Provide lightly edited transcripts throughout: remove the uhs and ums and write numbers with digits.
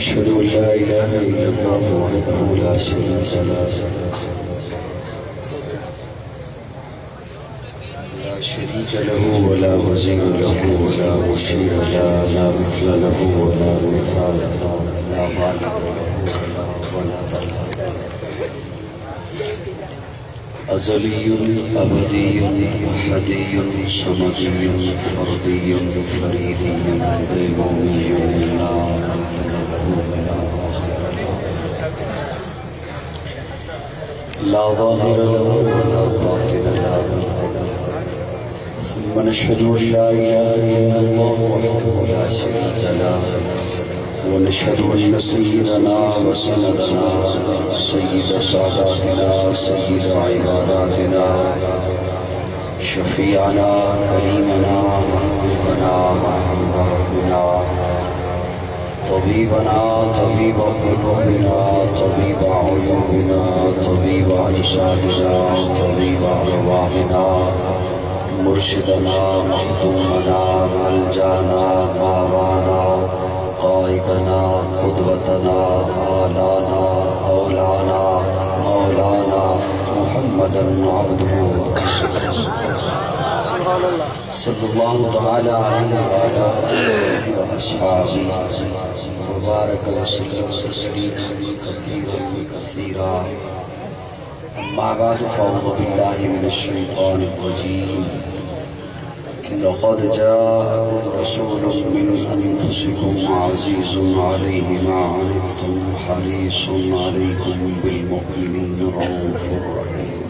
أشهد أن لا إله إلا الله وحده لا شريك له ولا وزير له ولا مشير له لا مثل له ولا مثال له لا والد له ولا ولد له أزلي أبدي أحدي صمدي فردي فريدي ديمومي لا أول له ولا آخر له لا ظاهر له ولا باطن له ونشهد أن لا إله إلا الله وحده لا شريك له ونشهد أن سيدنا وسندنا سيد ساداتنا سيد عباداتنا شفيعنا كريمنا محبوبنا ربنا طبيبنا طبيب قلوبنا طبيب عيوبنا طبيب أجسادنا طبيب أرواحنا مرشدنا مخدومنا ملجانا ماوانا قائدنا قدوتنا آلانا اولانا مولانا محمدا عبده صلی اللہ تعالی علیہ وعلى آلہ وأصحابہ وبارک وسلم تسلیما کثیرا کثیرا اما بعد فاعوذ باللہ من الشیطان الرجیم لقد جاءكم رسول من أنفسكم عزيز عليه ما عنتم حريص عليكم بالمؤمنين رؤوف رحيم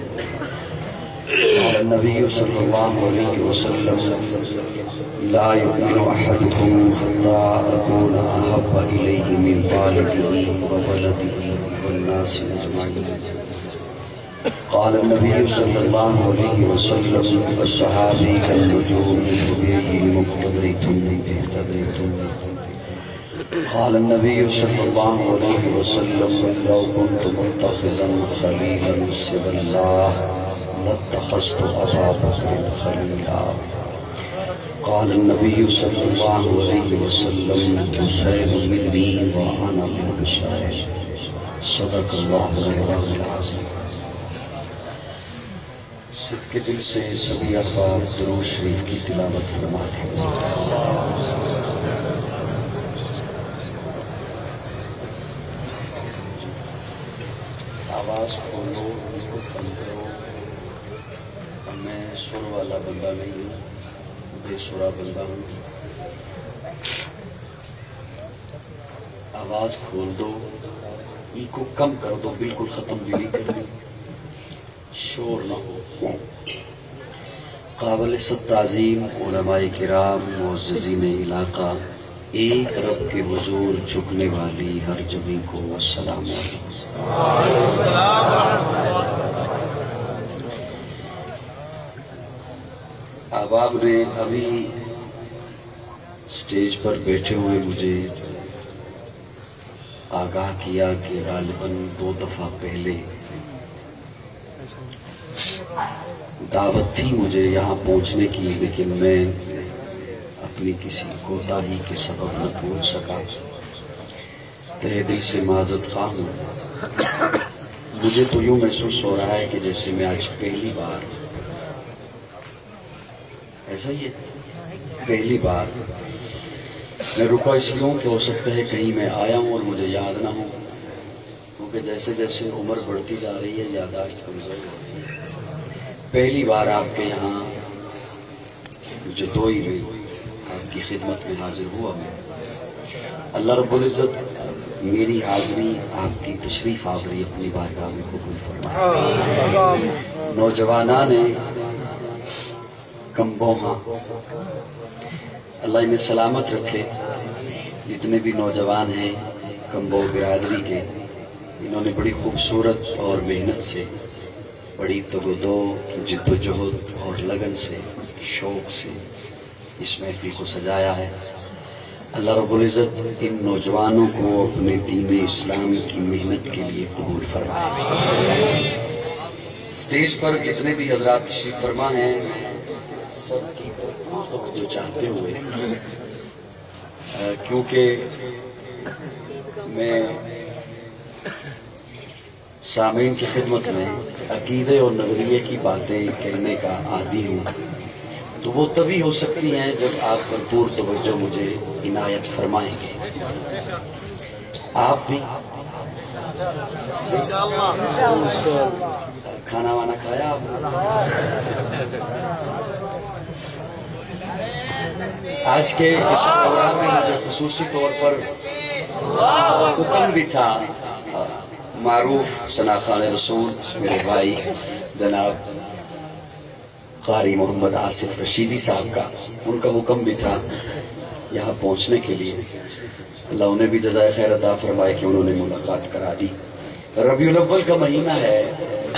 قال النبي صلى الله عليه وسلم لا يؤمن أحدكم حتى أكون أحب إليه من والده وولده والناس أجمعين قال النبي صلى الله عليه وسلم الصحابي كالنجوم بأيهم اقتديتم اهتديتم قال النبي صلى الله عليه وسلم لو كنت متخذا خليلا سوى الله لاتخذت أبا بكر خليلا قال النبي صلى الله عليه وسلم حسين مني وأنا من حسين صدق الله العظيم صدق دل سے سبھی احباب درود شریف کی تلاوت فرماتے ہیں آواز کھولو اس کو کم کرو میں سر والا بندہ نہیں ہوں بے سرا بندہ ہوں آواز کھول دو ای کو کم کر دو بالکل ختم بھی نہیں کرنی شور نہ ہو قابل ست تعظیم علماء کرام معززین علاقہ ایک رب کے حضور جھکنے والی ہر جبھی کو السلام علیکم احباب نے ابھی سٹیج پر بیٹھے ہوئے مجھے آگاہ کیا کہ غالباً 2 دفعہ پہلے دعوت تھی مجھے یہاں پہنچنے کی لیکن میں اپنی کسی کوتاہی کے سبب نہ پہنچ سکا تہہ دل سے معذرت خواہ ہوں مجھے تو یوں محسوس ہو رہا ہے کہ جیسے میں آج پہلی بار ایسا ہی ہے پہلی بار میں رکا اس لیے ہوں کہ ہو سکتا ہے کہیں میں آیا ہوں اور مجھے یاد نہ ہو کیونکہ جیسے جیسے عمر بڑھتی جا رہی ہے یادداشت کمزور ہو رہی ہے پہلی بار آپ کے یہاں جدوئی میں آپ کی خدمت میں حاضر ہوا میں اللہ رب العزت میری حاضری آپ کی تشریف آوری اپنی بارگاہ میں قبول فرمائے نوجوانان کمبوہاں اللہ انہیں سلامت رکھے جتنے بھی نوجوان ہیں کمبو برادری کے انہوں نے بڑی خوبصورت اور محنت سے بڑی تگودو جد و جہد اور لگن سے شوق سے اس محفل کو سجایا ہے اللہ رب العزت ان نوجوانوں کو اپنے دین اسلام کی محنت کے لیے قبول فرمائے سٹیج پر جتنے بھی حضرات تشریف فرما ہیں سب کی جو چاہتے ہوئے کیونکہ میں سامعین کی خدمت میں عقیدے اور نظریے کی باتیں کہنے کا عادی ہوں، تو وہ تبھی ہو سکتی ہیں جب آپ بھرپور توجہ مجھے عنایت فرمائیں گے۔ آپ بھی کھانا وانا کھایا آپ نے؟ آج کے اس پروگرام میں مجھے خصوصی طور پر حکم بھی تھا معروف ثناخوان رسول میرے بھائی جناب قاری محمد آصف رشیدی صاحب کا، ان کا حکم بھی تھا یہاں پہنچنے کے لیے۔ اللہ انہیں بھی جزائے خیر عطا فرمائے کہ انہوں نے ملاقات کرا دی۔ ربیع الاول کا مہینہ ہے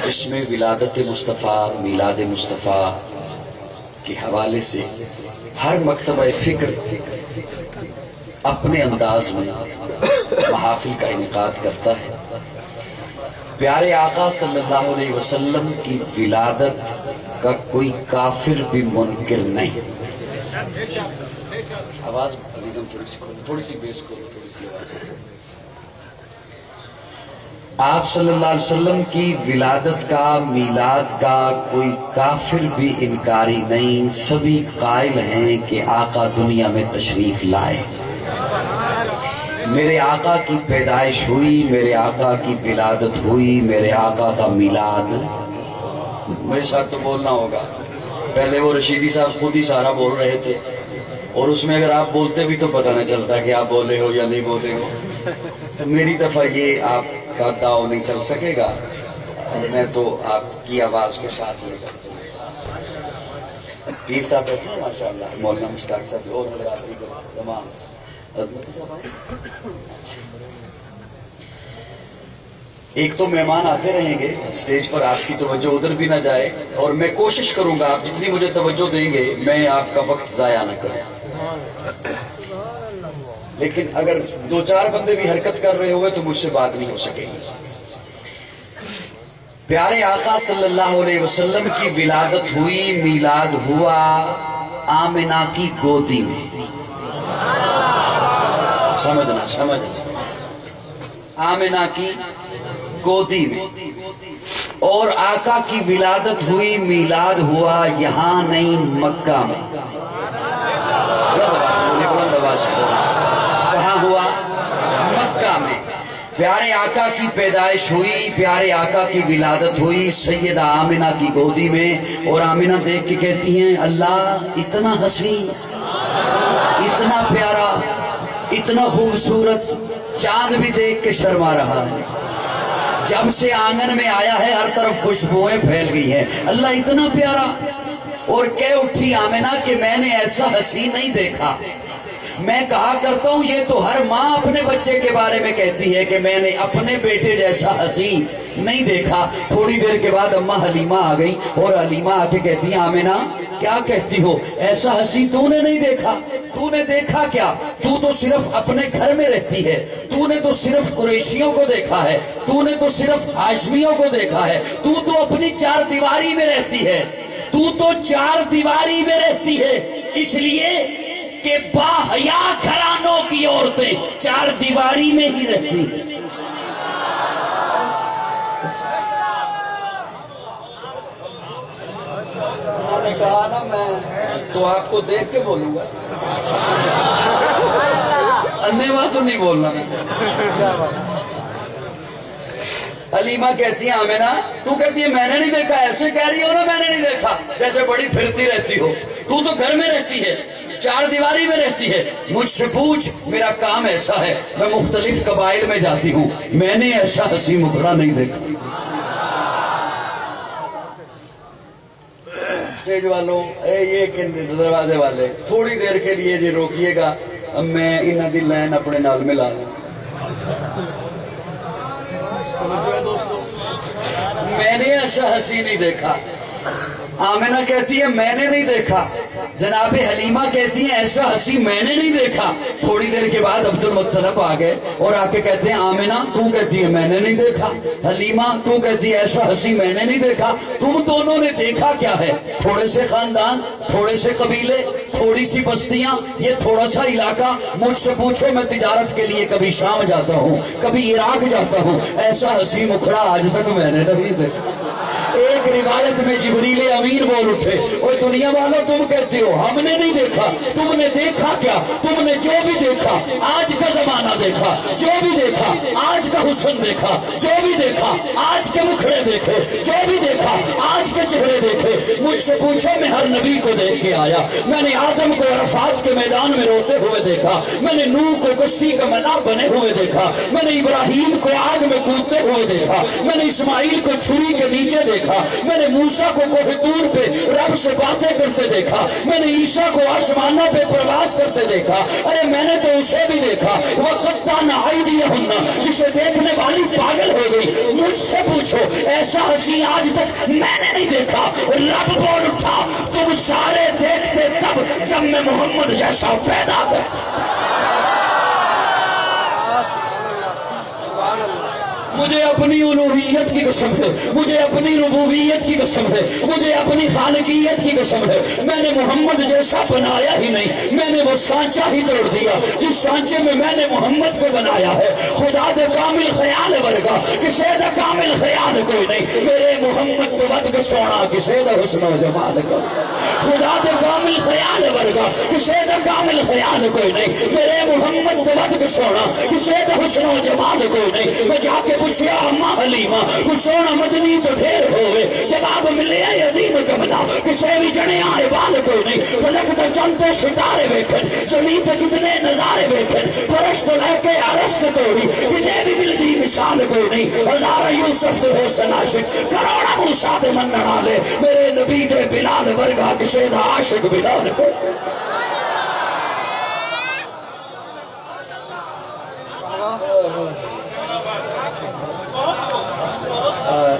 جس میں ولادت مصطفیٰ، میلاد مصطفیٰ کے حوالے سے ہر مکتبہ فکر اپنے انداز میں محافل کا انعقاد کرتا ہے۔ پیارے آقا صلی اللہ علیہ وسلم کی ولادت کا کوئی کافر بھی منکر نہیں۔ آواز عزیزم تھوڑی سی بیس کھولو، تھوڑی سی آواز۔ آپ صلی اللہ علیہ وسلم کی ولادت کا، میلاد کا کوئی کافر بھی انکاری نہیں، سبھی قائل ہیں کہ آقا دنیا میں تشریف لائے، میرے آقا کی پیدائش ہوئی، میرے آقا کی ولادت ہوئی، میرے آقا کا میلاد۔ میرے ساتھ تو بولنا ہوگا، پہلے وہ رشیدی صاحب خود ہی سارا بول رہے تھے، اور اس میں اگر آپ بولتے بھی تو پتہ نہ چلتا کہ آپ بولے ہو یا نہیں بولے ہو۔ تو میری دفعہ یہ آپ کا داؤ نہیں چل سکے گا، میں تو آپ کی آواز کو ساتھ لے کر پیر صاحب بیٹھے ہیں ماشاءاللہ، مولانا مشتاق صاحب اور حضرات تمام ایک تو مہمان آتے رہیں گے سٹیج پر، آپ کی توجہ ادھر بھی نہ جائے، اور میں کوشش کروں گا آپ جتنی مجھے توجہ دیں گے میں آپ کا وقت ضائع نہ کروں، لیکن اگر دو چار بندے بھی حرکت کر رہے ہوئے تو مجھ سے بات نہیں ہو سکے گی۔ پیارے آقا صلی اللہ علیہ وسلم کی ولادت ہوئی، میلاد ہوا آمنہ کی گودی میں۔ سمجھنا آمنہ کی گودی میں، اور آقا کی ولادت ہوئی، میلاد ہوا یہاں نہیں مکہ میں۔ کہاں ہوا؟ مکہ میں۔ پیارے آقا کی پیدائش ہوئی، پیارے آقا کی ولادت ہوئی سیدہ آمنہ کی گودی میں، اور آمنہ دیکھ کے کہتی ہیں اللہ اتنا حسین، اتنا پیارا، اتنا خوبصورت، چاند بھی دیکھ کے شرما رہا ہے، جب سے آنگن میں آیا ہے ہر طرف خوشبوئیں پھیل گئی ہیں، اللہ اتنا پیارا۔ اور کہہ اٹھی آمنہ کہ میں نے ایسا حسین نہیں دیکھا۔ میں کہا کرتا ہوں یہ تو ہر ماں اپنے بچے کے بارے میں کہتی ہے کہ میں نے اپنے بیٹے جیسا حسین نہیں دیکھا۔ تھوڑی دیر کے بعد اماں حلیمہ آ گئی، اور حلیمہ آ کے کہتی ہیں آمنہ کیا کہتی ہو، ایسا حسین تو نے نہیں دیکھا۔ تو نے دیکھا کیا؟ تو تو صرف اپنے گھر میں رہتی ہے، تو نے تو صرف قریشیوں کو دیکھا ہے، تو نے تو صرف ہاشمیوں کو دیکھا ہے، تو تو اپنی چار دیواری میں رہتی ہے، تو تو چار دیواری میں رہتی ہے، اس لیے کہ باحیا گھرانوں کی عورتیں چار دیواری میں ہی رہتی ہیں۔ میں نے کہا نا میں تو آپ کو دیکھ کے بولوں گا، انیوا تو نہیں بولنا۔ حلیمہ کہتی ہیں آمنہ، تو کہتی ہے میں نے نہیں دیکھا، ایسے کہہ رہی ہو نا میں نے نہیں دیکھا، جیسے بڑی پھرتی رہتی ہو، تو تو گھر میں رہتی ہے، چار دیواری میں رہتی ہے، مجھ سے پوچھ، میرا کام ایسا ہے، میں مختلف قبائل میں جاتی ہوں، میں نے ایسا حسین مکھڑا نہیں دیکھا۔ اسٹیج والوں، یہ دروازے والے تھوڑی دیر کے لیے جی روکیے گا، اب میں انہاں دی لائن اپنے نال ملا لوں۔ میں نے ایسا حسین نہیں دیکھا۔ آمنہ کہتی ہے میں نے نہیں دیکھا. جناب حلیمہ کہتی ہیں ایسا ہنسی میں نے نہیں دیکھا. تھوڑی دیر کے بعد عبد المطلب آ گئے اور آ کے کہتے ہیں آمنہ تو کہتی ہے میں نے نہیں دیکھا, حلیمہ تو کہتی ہے ایسا ہنسی میں نے نہیں دیکھا, تم دونوں نے دیکھا کیا ہے؟ تھوڑے سے خاندان, تھوڑے سے قبیلے, تھوڑی سی بستیاں, یہ تھوڑا سا علاقہ. مجھ سے پوچھو میں تجارت کے لیے کبھی شام جاتا ہوں, کبھی عراق جاتا ہوں, ایسا ہنسی مکھڑا آج تک میں نے نہیں دیکھا. ایک روایت میں جبریل امین بول اٹھے, اوہ دنیا والوں تم کہتے ہو ہم نے نہیں دیکھا, تم نے دیکھا کیا؟ تم نے جو بھی دیکھا آج کا زمانہ دیکھا, جو بھی دیکھا آج کا حسن دیکھا, جو بھی دیکھا آج کے مکھڑے دیکھے, جو بھی دیکھا آج کے چہرے دیکھے. مجھ سے پوچھو میں ہر نبی کو دیکھ کے آیا. میں نے آدم کو عرفات کے میدان میں روتے ہوئے دیکھا, میں نے نوح کو کشتی کا منا بنے ہوئے دیکھا, میں نے ابراہیم کو آگ میں کودتے ہوئے دیکھا, میں نے اسماعیل کو چھری کے نیچے دیکھا, میں نے موسیٰ کو کوہ طور پہ رب سے باتیں کرتے دیکھا, میں نے عیسیٰ کو آسمانوں پہ پرواز کرتے دیکھا. ارے میں نے تو اسے بھی دیکھا وَقَطَّعْنَ أَيْدِيَهُنَّ, جسے دیکھنے والی پاگل ہو گئی. مجھ سے پوچھو ایسا ہنسی آج تک میں نے نہیں دیکھا. رب بول اٹھا تم سارے دیکھتے تب جب میں محمد جیسا پیدا کرتا. مجھے اپنی الوہیت کی قسم ہے, مجھے اپنی ربوبیت کی قسم ہے, مجھے اپنی خالقیت کی قسم ہے, میں نے محمد جیسا بنایا ہی نہیں, میں نے وہ سانچہ ہی توڑ دیا جس سانچے میں نے محمد کو بنایا ہے. خدا دے کامل خیال ورگا کسے دا کامل خیال کوئی نہیں, میرے محمد تو ود کے سونا کسے دا حسن و جمال کو. خدا دے کامل خیال ورگا کسے دا کامل خیال کوئی نہیں, میرے محمد تو ود کے سونا کسے دا حسن و جمال کوئی نہیں. میں جا کے پوچھیا اماں حلیمہ وہ سونا مدنی تو ڈھیر ہوئے, جواب ملے عظیم کملا کسے بھی جنے آئے بال کوئی نہیں. فلک تو چندے ستارے بیٹھن, زمین تے کتنے نظارے بیٹھن, فرش تو لے کے عرش تو توڑی کتے بھی ملدی مثال کوئی نہیں. ہزار یوسف دے حسن عاشق, کروڑا موسیٰ دے منن والے, میرے نبی دے بلال ورگا کسے دا عاشق بلال کوئی نہیں.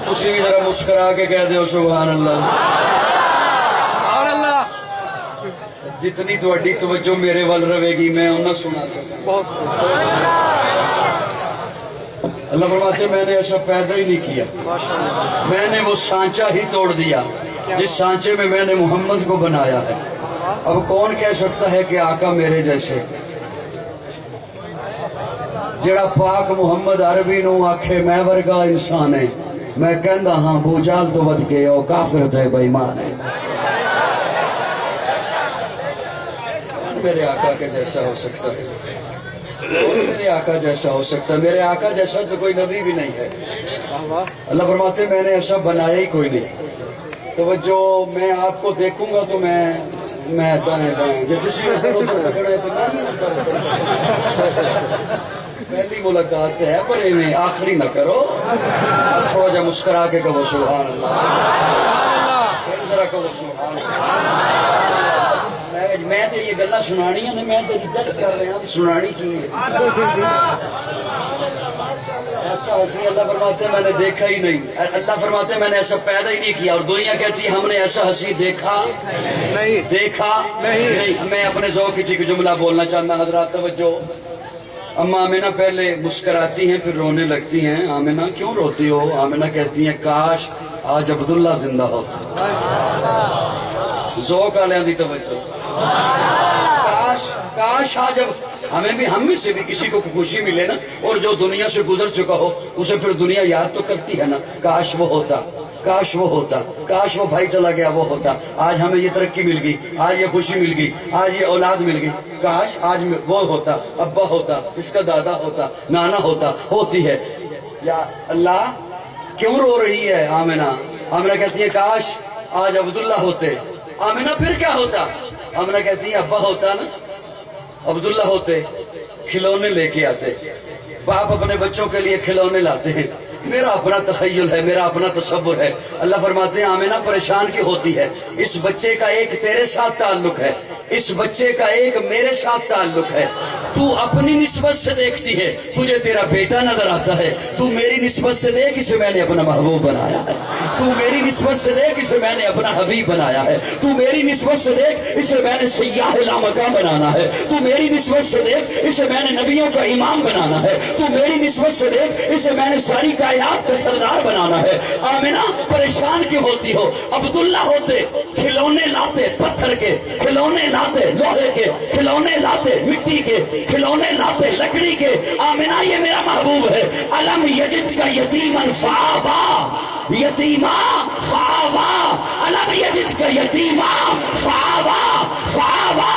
تسی بھی ذرا مسکرا کے کہہ دے سبحان اللہ. سبحان اللہ. جتنی تہاڈی توجہ میرے ول رہے گی میں انہاں سنا سکوں. اللہ فرماتے میں نے ایسا پیدا ہی نہیں کیا, میں نے وہ سانچہ ہی توڑ دیا جس سانچے میں نے محمد کو بنایا ہے. اب کون کہہ سکتا ہے کہ آقا میرے جیسے, جڑا پاک محمد عربی نو آکھے میں ورگا انسان ہے, میں کہندا ہاں بو جال تو ود کے او کافر تے بے ایمان ہے. میرے آقا کے جیسا ہو سکتا ہے, میرے آقا جیسا ہو سکتا ہے, میرے آقا جیسا تو کوئی نبی بھی نہیں ہے. اللہ فرماتے میں نے ایسا بنایا ہی کوئی نہیں. تو جو میں آپ کو دیکھوں گا تو میں دائیں دائیں جو جس میں ادھر ادھر پکڑے تو پہلی ملاقات ہے پر میں آخری نہ کرو. تھوڑا جا مسکرا کے کہو سبحان اللہ, پھر ذرا کہو سبحان اللہ. میں تو یہ گلا سنانی ہے, میں تو ٹچ کر رہا ہوں, سنانی چاہیے. ایسا ہنسی اللہ فرماتے میں نے دیکھا ہی نہیں, اللہ فرماتے میں نے ایسا پیدا ہی نہیں کیا. اور دنیا کہتی ہے ہم نے ایسا ہنسی دیکھا نہیں, دیکھا نہیں. میں اپنے ذوق کی جملہ بولنا چاہتا. حضرات توجہ. اما آمنہ پہلے مسکراتی ہیں پھر رونے لگتی ہیں. آمنہ کیوں روتی ہو؟ آمنہ کہتی ہیں کاش آج عبداللہ زندہ ہوتا. ذوق آلیاں دی توجہ. کاش آج ہم میں سے بھی کسی کو خوشی ملے نا, اور جو دنیا سے گزر چکا ہو اسے پھر دنیا یاد تو کرتی ہے نا, کاش وہ ہوتا, کاش وہ ہوتا, کاش وہ بھائی چلا گیا وہ ہوتا, آج ہمیں یہ ترقی مل گئی, آج یہ خوشی مل گئی, آج یہ اولاد مل گئی, کاش آج وہ ہوتا, ابا ہوتا, اس کا دادا ہوتا, نانا ہوتا, ہوتی ہے. یا اللہ کیوں رو رہی ہے آمنہ؟ آمنہ کہتی ہے کاش آج عبداللہ ہوتے. آمنہ پھر کیا ہوتا؟ آمنہ کہتی ہے ابا ہوتا نا, عبداللہ ہوتے, کھلونے لے کے آتے. باپ اپنے بچوں کے لیے کھلونے لاتے ہیں, میرا اپنا تخیل ہے, میرا اپنا تصور ہے. اللہ فرماتے ہیں آمنہ پریشان کی ہوتی ہے, اس بچے کا ایک تیرے ساتھ تعلق ہے, اس بچے کا ایک میرے ساتھ تعلق ہے، تو اپنی نسبت سے دیکھتی ہے، تجھے تیرا بیٹا نظر آتا ہے، تو میری نسبت سے دیکھ اسے میں نے اپنا محبوب بنایا ہے، تو میری نسبت سے دیکھ اسے میں نے اپنا حبیب بنایا ہے، تو میری نسبت سے دیکھ اسے میں نے سیاح لامکاں بنانا ہے، تو میری نسبت سے دیکھ اسے میں نے نبیوں کا امام بنانا ہے، تو میری نسبت سے دیکھ اسے میں نے ساری کائنات کا سردار بنانا ہے۔ آمنہ پریشان کیوں ہوتی ہو؟ عبداللہ ہوتے کھلونے لاتے پتھر کے، کھلونے لاتے لوہے کے، کھلونے لاتے مٹی کے، کھلونے لاتے لکڑی کے۔ آمنہ یہ میرا محبوب ہے۔ الم یجد کا یتیما فآوا، یتیما فآوا، الم یجد کا یتیما فآوا، فآوا،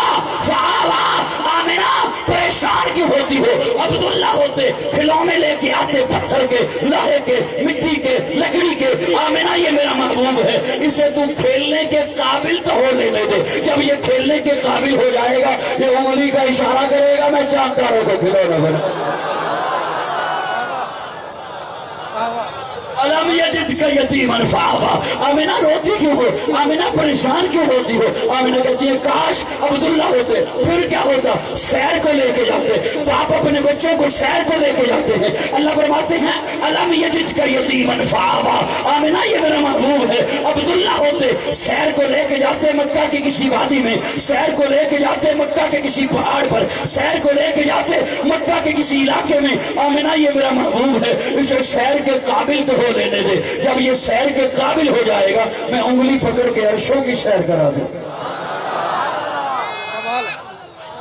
فآوا۔ آمنہ پریشان کیوں ہوتی ہو؟ عبداللہ ہوتے کھلونے لے کے آتے پتھر کے، لوہے کے، مٹی کے، لکڑی کے۔ آمنہ یہ میرا محبوب ہے، اسے تو کھیلنے کے قابل تو ہو لینے دے، جب یہ کھیلنے کے قابل ہو جائے گا یہ انگلی کا اشارہ کرے گا، میں چانداروں کو کھلونا بنا۔ الم یجد کا یتیما فآوا۔ آمنہ روتی کیوں ہو؟ آمنہ پریشان کیوں ہوتی ہو؟ آمنہ کہتی ہے کاش عبداللہ ہوتے، پھر کیا ہوتا؟ سیر کو لے کے جاتے، باپ اپنے بچوں کو سیر کو لے کے جاتے ہیں۔ اللہ فرماتے ہیں الم یجد کا یتیما فآوا۔ آمنہ یہ میرا محبوب ہے۔ عبداللہ ہوتے سیر کو لے کے جاتے مکہ کی کسی وادی میں، سیر کو لے کے جاتے مکہ کے کسی پہاڑ پر، سیر کو لے کے جاتے مکہ کے کسی علاقے میں۔ آمنہ یہ میرا محبوب ہے، اسے سیر کے قابل تو ہو لینے دے، جب یہ سیر کے قابل ہو جائے گا میں انگلی پکڑ کے عرشوں کی سیر کرا دوں۔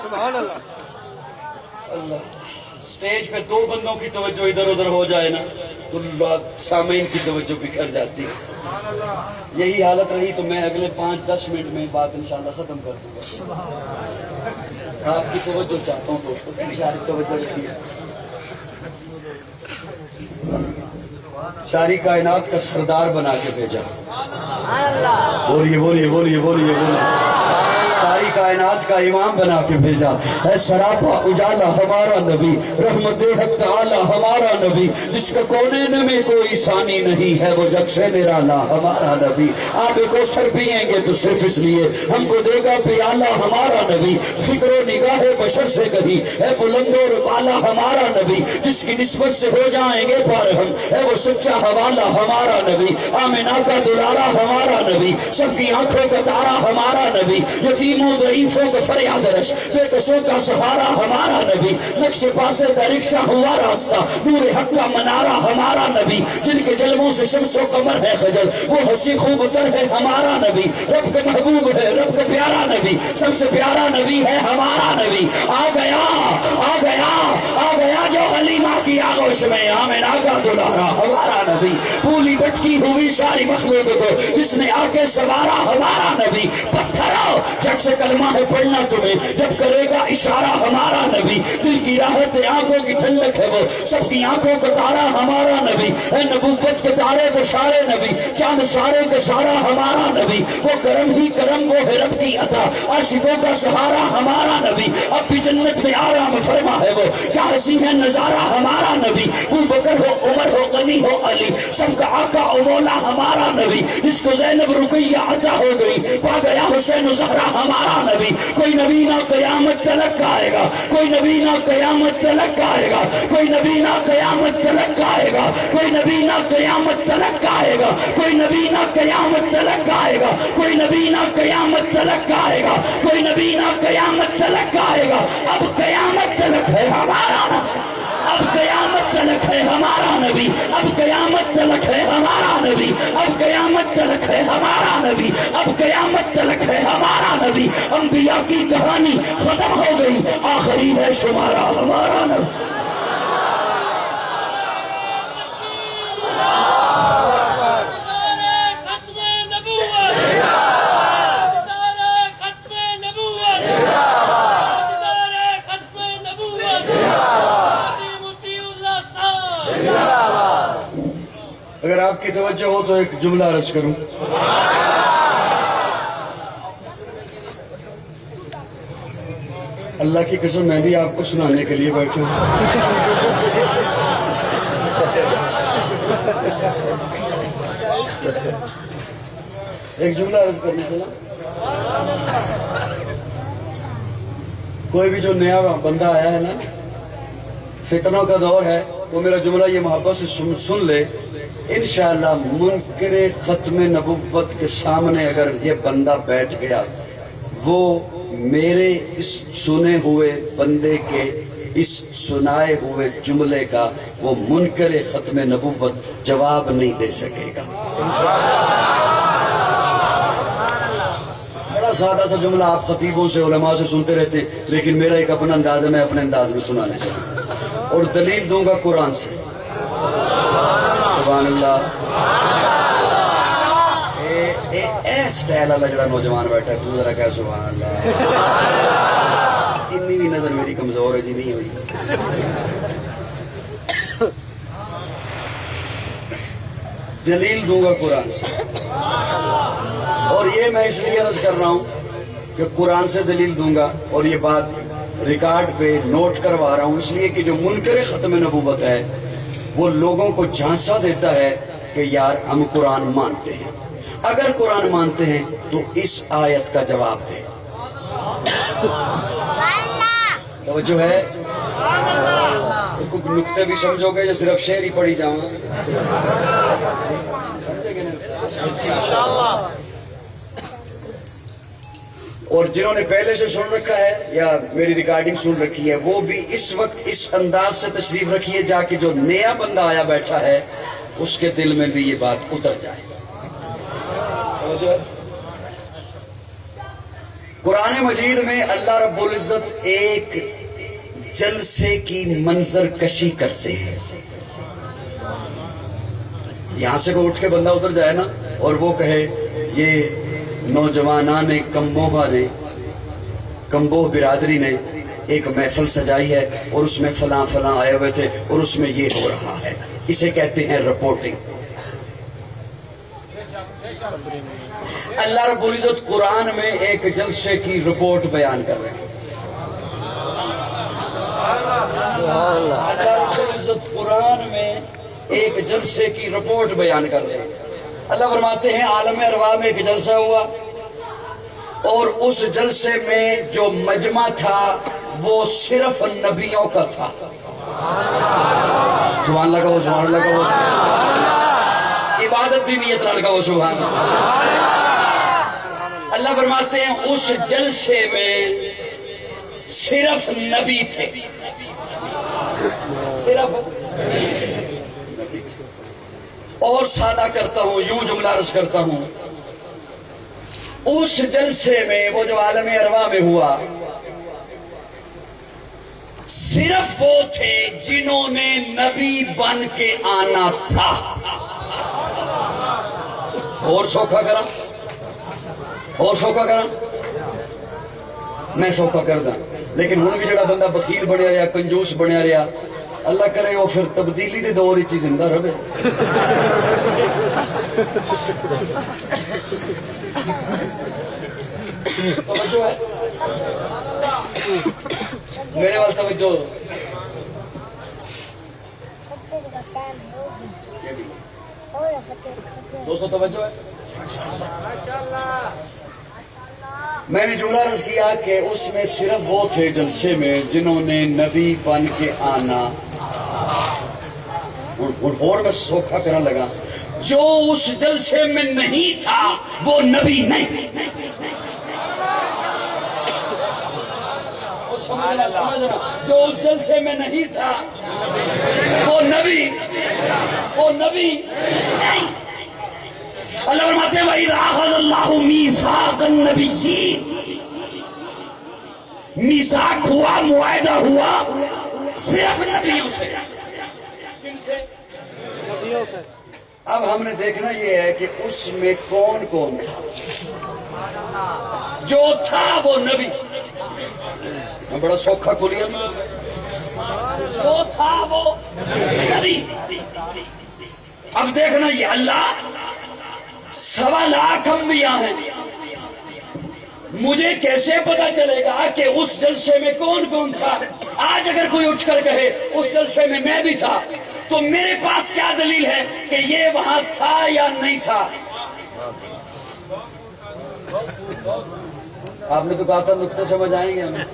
سبحان اللہ۔ اللہ سٹیج پہ دو بندوں کی توجہ ادھر ادھر ہو جائے نا تو سامعین کی توجہ بکھر جاتی ہے۔ یہی حالت رہی تو میں اگلے 5-10 منٹ میں بات انشاءاللہ ختم کر دوں گا۔ آپ کی توجہ چاہتا ہوں دوستوں، ساری توجہ رکھیے۔ ساری کائنات کا سردار بنا کے بھیجا، بولیے بولیے بولیے بولیے بولیے، ساری کائنات کا امام بنا کے بھیجا ہے، سراپا اجالا ہمارا نبی، رحمت حق تعالی ہمارا نبی، جس کا کونین میں کوئی ثانی نہیں ہے، وہ جگ سے نرالا ہمارا نبی۔ آپ کو سر پیئیں گے تو صرف اس لیے ہم کو دے گا پیالہ ہمارا نبی، فکر و نگاہ بشر سے کہیں ہے بلند و بالا ہمارا نبی، جس کی نسبت سے ہو جائیں گے پار ہم ہے وہ سچا حوالہ ہمارا نبی، آمنہ کا دلارا ہمارا نبی، سب کی آنکھوں کا تارا ہمارا نبی، یتیموں ضعیفوں کا فریاد رس، بے کسوں کا سہارا ہمارا نبی، نقش پاسے درکشہ ہوا راستہ، نور حق کا منارہ ہمارا نبی، جن کے جلووں سے شمس و قمر ہے خجل، وہ ہنسی خوب تر ہے ہمارا نبی، رب کا محبوب ہے، رب کا پیارا نبی، سب سے پیارا نبی ہے ہمارا نبی۔ آ گیا آ گیا آ گیا جو حلیمہ کی آغوش میں، آمنہ کا دلارا ہمارا نبی، پھولی بٹکی ہوئی ساری مخلوق کو جس نے آ کے سوارا ہمارا نبی، پتھروں جگ سے کلمہ ہے پڑھنا تمہیں جب کرے گا اشارہ ہمارا نبی، دل کی راحت آنکھوں کی ٹھنڈک ہے وہ سب کی آنکھوں کا تارا ہمارا نبی، ہے نبوت کے تارے کو سارے نبی، چاند سارے کا سارا ہمارا نبی، وہ کرم ہی کرم وہ ہے رب کی عطا، عاشقوں کا سہارا ہمارا نبی، اب بھی جنت میں آرام فرما ہے وہ کیا حسین ہے نظارہ ہمارا نبی، ابو بکر ہو عمر ہو غنی ہو علی، سب کا آقا و مولا ہمارا نبی، جس کو زینب رقیہ عطا ہو گئی پا گیا حسین و زہرا ہمارا نبی، کوئی نبی نہ قیامت تلک آئے گا، کوئی نبی نہ قیامت تلک آئے گا، کوئی نبی نہ قیامت تلک آئے گا، کوئی نبی نہ قیامت تلک آئے گا، کوئی نبی نہ قیامت تلک آئے گا، کوئی نبی نہ قیامت تلک آئے گا، کوئی نبی نہ قیامت تلک آئے گا، اب قیامت تلک ہے ہمارا نبی، اب قیامت تلک ہے ہمارا نبی، اب قیامت تلک ہے ہمارا نبی، اب قیامت تلک ہے ہمارا نبی، اب قیامت تلک ہے ہمارا نبی، انبیاء کی کہانی ختم ہو گئی، آخری ہے شمارا ہمارا نبی۔ اگر آپ کی توجہ ہو تو ایک جملہ عرض کروں، اللہ کی قسم میں بھی آپ کو سنانے کے لیے بیٹھا ہوں۔ ایک جملہ عرض کرنے چلا، کوئی بھی جو نیا بندہ آیا ہے نا، فتنوں کا دور ہے، تو میرا جملہ یہ محبت سے سن لے، انشاءاللہ منکر ختم نبوت کے سامنے اگر یہ بندہ بیٹھ گیا، وہ میرے اس سنے ہوئے بندے کے اس سنائے ہوئے جملے کا وہ منکر ختم نبوت جواب نہیں دے سکے گا۔ بڑا سادہ سا جملہ آپ خطیبوں سے علماء سے سنتے رہتے ہیں، لیکن میرا ایک اپنا انداز ہے، میں اپنے انداز میں سنانے چاہوں اور دلیل دوں گا قرآن سے۔ سبحان اللہ۔ اے سٹائل والا جڑا نوجوان بیٹھا ہے، تو ذرا کہہ سبحان اللہ۔ اتنی بھی نظر میری کمزور ہے جی، نہیں ہوئی۔ دلیل دوں گا قرآن سے، اور یہ میں اس لیے عرض کر رہا ہوں کہ قرآن سے دلیل دوں گا، اور یہ بات ریکارڈ پہ نوٹ کروا رہا ہوں اس لیے کہ جو منکر ختم نبوت ہے وہ لوگوں کو جھانسا دیتا ہے کہ یار ہم قرآن مانتے ہیں۔ اگر قرآن مانتے ہیں تو اس آیت کا جواب دیں۔ توجہ ہے؟ کچھ نکتے بھی سمجھو گے یا صرف شعر ہی پڑھی جاؤں گا؟ اور جنہوں نے پہلے سے سن رکھا ہے یا میری ریکارڈنگ سن رکھی ہے، وہ بھی اس وقت اس انداز سے تشریف رکھیے جا کے جو نیا بندہ آیا بیٹھا ہے اس کے دل میں بھی یہ بات اتر جائے۔ قرآن مجید میں اللہ رب العزت ایک جلسے کی منظر کشی کرتے ہیں۔ یہاں سے کوئی اٹھ کے بندہ اتر جائے نا اور وہ کہے یہ نوجوانان کمبوہ نے، کمبوہ برادری نے ایک محفل سجائی ہے اور اس میں فلاں فلاں آئے ہوئے تھے اور اس میں یہ ہو رہا ہے، اسے کہتے ہیں رپورٹنگ۔ اللہ رب العزت قرآن میں ایک جلسے کی رپورٹ بیان کر رہے ہیں۔ اللہ رب العزت قرآن میں ایک جلسے کی رپورٹ بیان کر رہے ہیں۔ اللہ فرماتے ہیں عالم ارواح میں ایک جلسہ ہوا اور اس جلسے میں جو مجمع تھا وہ صرف نبیوں کا تھا۔ سبحان اللہ کہو، سبحان اللہ کہو، عبادت دی نیت نال کہو سبحان اللہ۔ اللہ فرماتے ہیں اس جلسے میں صرف نبی تھے، صرف نبی تھے۔ اور سادہ کرتا ہوں، یوں جملہ عرض کرتا ہوں، اس جلسے میں وہ جو عالم ارواح میں ہوا صرف وہ تھے جنہوں نے نبی بن کے آنا تھا۔ اور سوکھا کرا، اور سوکھا کرا، میں سوکھا کر دا، لیکن ہوں بھی جڑا بندہ بخیل بنیا رہا، کنجوس بنیا رہا، اللہ کرے وہ پھر تبدیلی دے دور ہی زندہ رہے۔ توجہ ہے میرے وال توجہ، دوستو توجہ ہے۔ میں نے جملہ عرض کیا کہ اس میں صرف وہ تھے جلسے میں جنہوں نے نبی بن کے آنا، اور میں سوکھا کرنے لگا، جو اس جلسے میں نہیں تھا وہ نبی نہیں۔ جو اس جلسے میں نہیں تھا وہ نبی نہیں۔ اللہ فرماتے ہیں وَإِذْ أَخَذَ اللَّهُ مِيثَاقَ النَّبِيِّينَ، میثاق ہوا، معاہدہ ہوا صرف نبیوں سے۔ کن سے؟ نبیوں سے۔ اب ہم نے دیکھنا یہ ہے کہ اس میں کون کون تھا؟ جو تھا وہ نبی، میں بڑا سوکھا کھولیا، جو تھا وہ نبی۔ اب دیکھنا یہ اللہ 1.25 لاکھ انبیاء ہیں، مجھے کیسے پتا چلے گا کہ اس جلسے میں کون کون تھا؟ آج اگر کوئی اٹھ کر کہے اس جلسے میں میں بھی تھا تو میرے پاس کیا دلیل ہے کہ یہ وہاں تھا یا نہیں تھا؟ آپ نے تو کہا تھا نکتے سمجھ آئیں گے ہمیں۔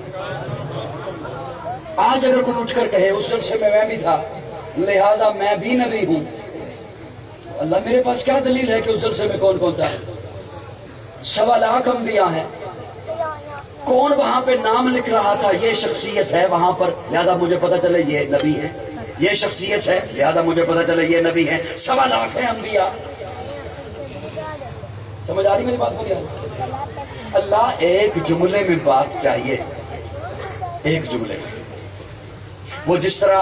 آج اگر کوئی اٹھ کر کہے اس جلسے میں بھی تھا لہٰذا میں بھی نبی ہوں، اللہ میرے پاس کیا دلیل ہے کہ اس جلسے میں کون کون تھا؟ 1.25 لاکھ انبیاء ہیں، کون وہاں پہ نام لکھ رہا تھا یہ شخصیت ہے وہاں پر لہذا مجھے پتا چلے یہ نبی ہے، یہ شخصیت ہے لہذا مجھے پتا چلے یہ نبی ہے؟ 1.25 لاکھ ہیں انبیاء. سمجھ آ رہی میری بات کو؟ نہیں؟ اللہ ایک جملے میں بات چاہیے، ایک جملے میں. وہ جس طرح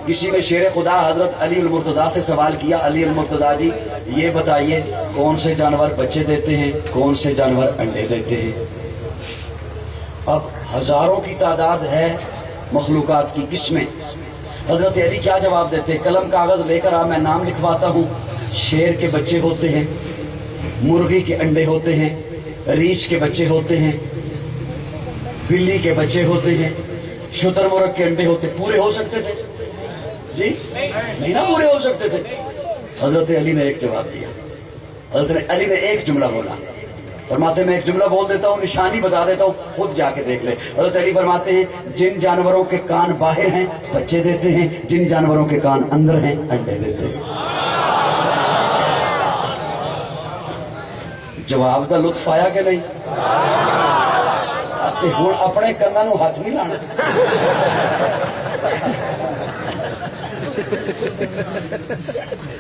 کسی میں شیر خدا حضرت علی المرتضیٰ سے سوال کیا، علی المرتضیٰ جی یہ بتائیے کون سے جانور بچے دیتے ہیں، کون سے جانور انڈے دیتے ہیں؟ اب ہزاروں کی تعداد ہے مخلوقات کی قسمیں. حضرت علی کیا جواب دیتے؟ قلم کاغذ لے کر آ، میں نام لکھواتا ہوں. شیر کے بچے ہوتے ہیں، مرغی کے انڈے ہوتے ہیں، ریچھ کے بچے ہوتے ہیں، بلی کے بچے ہوتے ہیں، شتر مرغ کے انڈے ہوتے. پورے ہو سکتے تھے؟ جی نہیں نا پورے ہو سکتے تھے. حضرت علی نے ایک جواب دیا، حضرت علی نے ایک جملہ بولا. فرماتے میں ایک جملہ بول دیتا ہوں، نشانی بتا دیتا ہوں، خود جا کے دیکھ لے. حضرت علی فرماتے ہیں جن جانوروں کے کان باہر ہیں بچے دیتے ہیں، جن جانوروں کے کان اندر ہیں انڈے دیتے ہیں. جواب دا لطف آیا کہ نہیں؟ ہوں اپنے کنا نو ہاتھ نہیں لانا.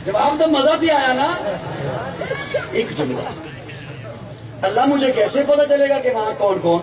جواب تو مزہ تھی آیا نا. ایک جملہ. اللہ مجھے کیسے پتا چلے گا کہ وہاں کون کون؟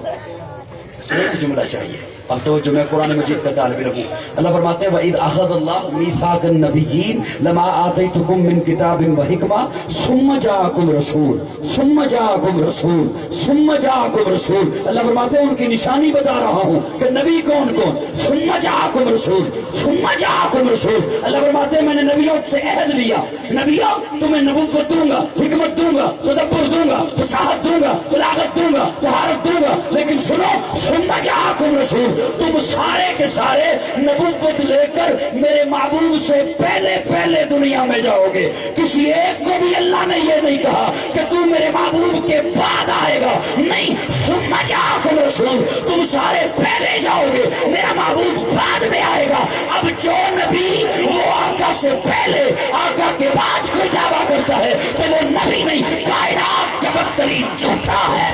ایک جملہ چاہیے. اب تو جو میں قرآن مجید کا طالب علم ہوں. اللہ فرماتے ہیں وَإِذْ أَخَذَ اللَّهُ مِيثَاقَ النَّبِيِّينَ لَمَا آتَيْتُكُم مِّن كِتَابٍ وَحِكْمَةٍ ثُمَّ جَاءَكُمْ رَسُولٌ ثُمَّ جَاءَكُمْ رَسُولٌ ثُمَّ جَاءَكُمْ رَسُولٌ. اللہ فرماتے ہیں ان کی نشانی بتا رہا ہوں کہ نبی کون کون. ثُمَّ جَاءَكُمْ رَسُولٌ ثُمَّ جَاءَكُمْ رَسُولٌ. اللہ فرماتے ہیں میں نے نبیوں سے عہد لیا، نبیوں تمہیں نبوت دوں گا، حکمت دوں گا، تدبر دوں گا، فصاحت دوں گا، بلاغت دوں گا، طہارت دوں گا. لیکن سنو ثُمَّ جَاءَكُمْ رَسُولٌ، تم سارے کے سارے نبوت لے کر میرے محبوب سے پہلے پہلے دنیا میں جاؤ گے. کسی ایک کو بھی اللہ نے یہ نہیں کہا کہ تم میرے محبوب کے بعد آئے گا، نہیں. ثم جاءکم رسول، تم سارے پہلے جاؤ گے، میرا محبوب بعد میں آئے گا. اب جو نبی وہ آقا سے پہلے آقا کے بعد کوئی دعویٰ کرتا ہے تو وہ نبی نہیں، کائنات کا بدترین جھوٹا ہے.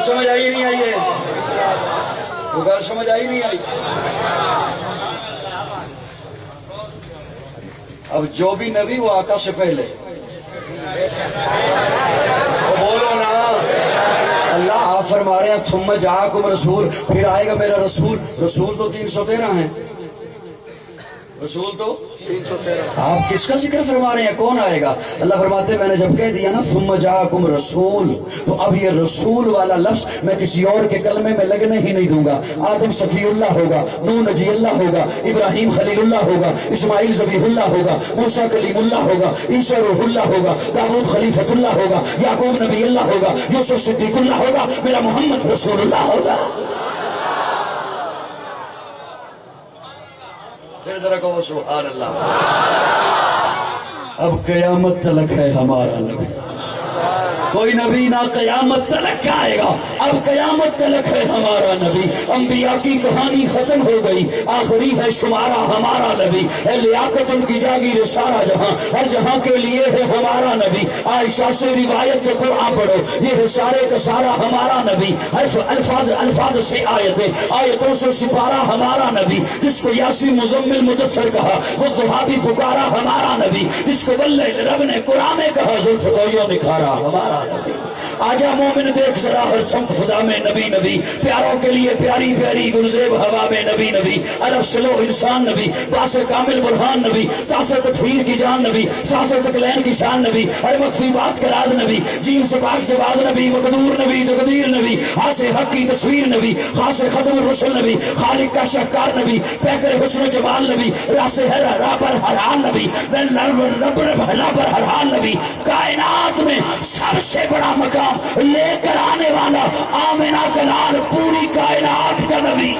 سمجھ آئی نہیں آئی ہے؟ وہ گل سمجھ آئی نہیں آئی؟ اب جو بھی نبی وہ آقا سے پہلے. وہ بولو نا. اللہ آپ فرما رہے ہیں ثم جاءکم رسول، پھر آئے گا میرا رسول. رسول تو 313 ہیں، رسول تو 313. آپ کس کا ذکر فرما رہے ہیں؟ کون آئے گا؟ اللہ فرماتے ہیں میں نے جب کہہ دیا نا ثم جاءکم رسول، تو اب یہ رسول والا لفظ میں کسی اور کے کلمے میں لگنے ہی نہیں دوں گا. آدم صفی اللہ ہوگا، نوح نجی اللہ ہوگا، ابراہیم خلیل اللہ ہوگا، اسماعیل ذبیح اللہ ہوگا، موسیٰ کلیم اللہ ہوگا، عیسیٰ روح اللہ ہوگا، داؤد خلیفۃ اللہ ہوگا، یعقوب نبی اللہ ہوگا، یوسف صدیق اللہ ہوگا، میرا محمد رسول اللہ ہوگا. پھر ذرا کہو سبحان اللہ. اب قیامت تلک ہے ہمارا نبی، کوئی نبی نہ قیامت تلک آئے گا. اب قیامت تلک ہے ہمارا نبی. انبیاء کی کہانی ختم ہو گئی، آخری ہے شمارا ہمارا نبی. اے لیاقت ان کی جاگیر سارا جہاں، ہر جہاں کے لیے ہے ہمارا نبی. عائشہ سے روایت سے قرآن پڑھو، یہ ہے سارے کا سارا ہمارا نبی. الفاظ سے آیتوں سے سپارہ ہمارا نبی. جس کو یاسین مزمل مدثر کہا وہ ضحابی پکارا ہمارا نبی. جس کو واللیل رب نے قرآن میں کہا زلف کو نکھارا ہمارا نبی. آجا مومن دیکھ ذرا ہر سمت فضا میں نبی نبی، پیاروں کے لیے پیاری پیاری گلزیب ہوا میں نبی نبی. الف سلو انسان نبی، باس کامل برہان نبی، تاثر تطہیر کی جان نبی، ساثر تکلین کی شان نبی، ہر مخفی بات کا راز نبی، جیم سے پاک جواز نبی، مقدور نبی، تقدیر نبی، خاص حق کی تصویر نبی، خاص ختم الرسل نبی، خالق کا شہکار نبی، پیکر حسن و جمال نبی، راس ہر را پر ہر حال نبی، رب بھلا پر ہر حال نبی. کائنات میں سب سے بڑا مقام لے کر آنے والا آمنہ کا لال، پوری کائنات کا نبی.